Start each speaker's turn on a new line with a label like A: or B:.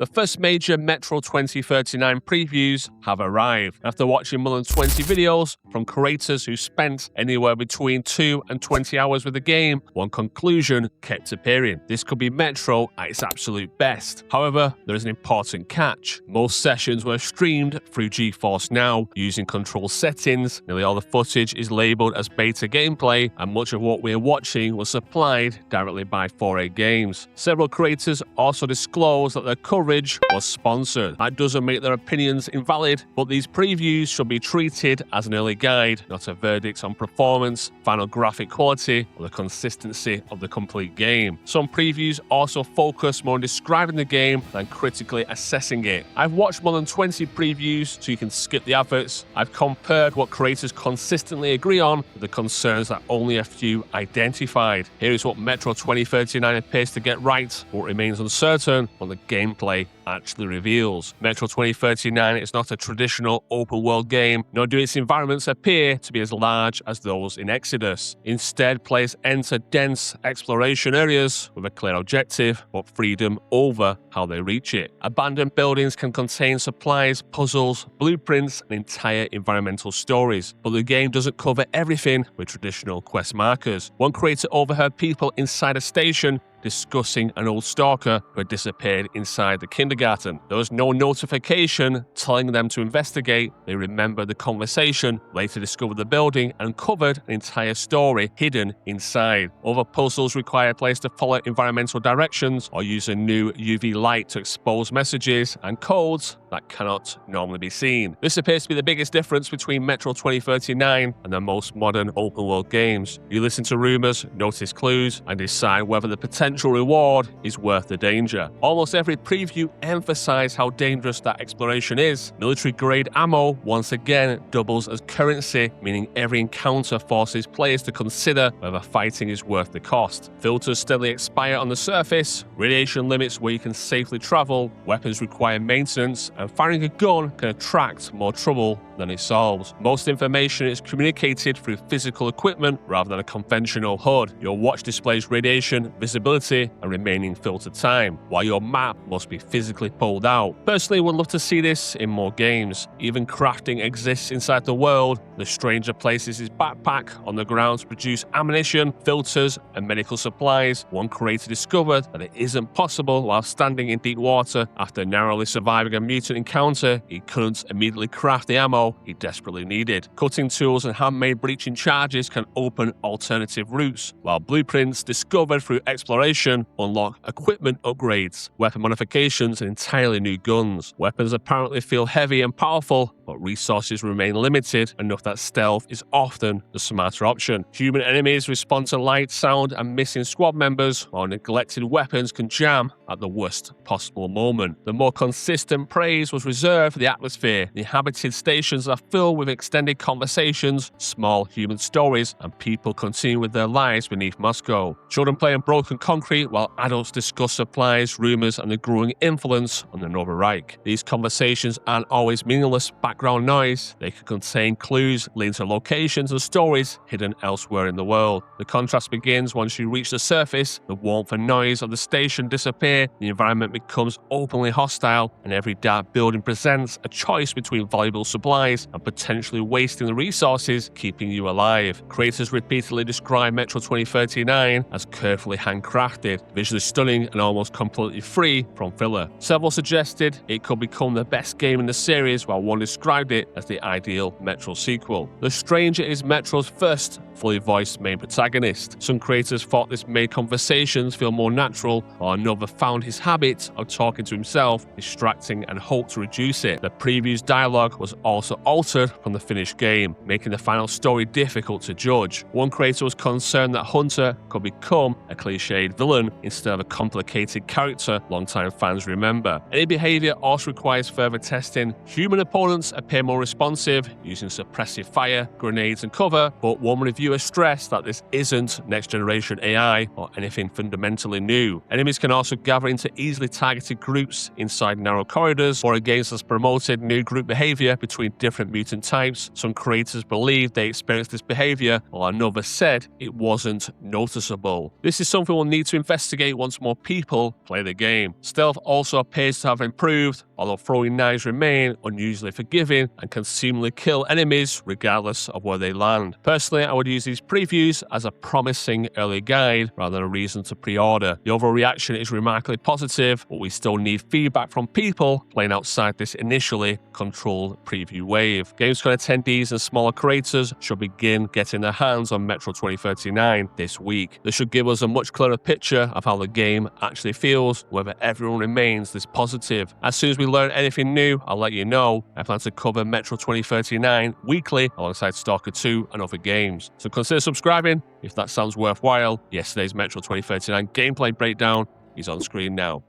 A: The first major Metro 2039 previews have arrived. After watching more than 20 videos from creators who spent anywhere between 2 and 20 hours with the game, one conclusion kept appearing. This could be Metro at its absolute best. However, there is an important catch. Most sessions were streamed through GeForce Now using control settings. Nearly all the footage is labeled as beta gameplay, and much of what we're watching was supplied directly by 4A Games. Several creators also disclosed that their coverage was sponsored. That doesn't make their opinions invalid, but these previews should be treated as an early guide, not a verdict on performance, final graphic quality, or the consistency of the complete game. Some previews also focus more on describing the game than critically assessing it. I've watched more than 20 previews, so you can skip the adverts. I've compared what creators consistently agree on with the concerns that only a few identified. Here is what Metro 2039 appears to get right, but remains uncertain on the gameplay actually reveals. Metro 2039 is not a traditional open-world game, nor do its environments appear to be as large as those in Exodus. Instead, players enter dense exploration areas with a clear objective, but freedom over how they reach it. Abandoned buildings can contain supplies, puzzles, blueprints, and entire environmental stories, but the game doesn't cover everything with traditional quest markers. One creator overheard people inside a station discussing an old stalker who had disappeared inside the kindergarten. There was no notification telling them to investigate. They remembered the conversation, later discovered the building, and uncovered an entire story hidden inside. Other puzzles require players to follow environmental directions or use a new UV light to expose messages and codes that cannot normally be seen. This appears to be the biggest difference between Metro 2039 and the most modern open-world games. You listen to rumors, notice clues, and decide whether the potential reward is worth the danger. Almost every preview emphasized how dangerous that exploration is. Military-grade ammo once again doubles as currency, meaning every encounter forces players to consider whether fighting is worth the cost. Filters steadily expire on the surface, radiation limits where you can safely travel, weapons require maintenance, and firing a gun can attract more trouble than it solves. Most information is communicated through physical equipment rather than a conventional HUD. Your watch displays radiation, visibility, and remaining filter time, while your map must be physically pulled out. Personally, would love to see this in more games. Even crafting exists inside the world. The stranger places his backpack on the ground to produce ammunition, filters, and medical supplies. One creator discovered that it isn't possible while standing in deep water. After narrowly surviving a mutant encounter, he couldn't immediately craft the ammo he desperately needed. Cutting tools and handmade breaching charges can open alternative routes, while blueprints discovered through exploration unlock equipment upgrades, weapon modifications, and entirely new guns. Weapons apparently feel heavy and powerful, but resources remain limited, enough that stealth is often the smarter option. Human enemies respond to light, sound, and missing squad members, while neglected weapons can jam at the worst possible moment. The more consistent praise was reserved for the atmosphere. The inhabited stations are filled with extended conversations, small human stories, and people continue with their lives beneath Moscow. Children play on broken concrete while adults discuss supplies, rumors, and the growing influence on the Northern Reich. These conversations aren't always meaningless background noise. They can contain clues leading to locations and stories hidden elsewhere in the world. The contrast begins once you reach the surface. The warmth and noise of the station disappear, the environment becomes openly hostile, and every dark building presents a choice between valuable supplies and potentially wasting the resources keeping you alive. Creators repeatedly describe Metro 2039 as carefully handcrafted, visually stunning, and almost completely free from filler. Several suggested it could become the best game in the series, while one described it as the ideal Metro sequel. The Stranger is Metro's first fully voiced main protagonist. Some creators thought this made conversations feel more natural, while another found his habit of talking to himself distracting and hoped to reduce it. The preview's dialogue was also altered from the finished game, making the final story difficult to judge. One creator was concerned that Hunter could become a cliched villain instead of a complicated character longtime fans remember. Any behaviour also requires further testing. Human opponents appear more responsive, using suppressive fire, grenades, and cover, but one reviewer stressed that this isn't next-generation AI or anything fundamentally new. Enemies can also gather into easily targeted groups inside narrow corridors, or Games has promoted new group behaviour between different mutant types. Some creators believed they experienced this behaviour, while another said it wasn't noticeable. This is something we'll need to investigate once more people play the game. Stealth also appears to have improved, although throwing knives remain unusually forgiving and can seemingly kill enemies regardless of where they land. Personally, I would use these previews as a promising early guide rather than a reason to pre-order. The overall reaction is remarkably positive, but we still need feedback from people playing outside this initially controlled preview wave. Gamescom attendees and smaller creators should begin getting their hands on Metro 2039 this week. This should give us a much clearer picture of how the game actually feels, whether everyone remains this positive. As soon as we learn anything new, I'll let you know. I plan to cover Metro 2039 weekly alongside Stalker 2 and other games. So consider subscribing if that sounds worthwhile. Yesterday's Metro 2039 gameplay breakdown is on screen now.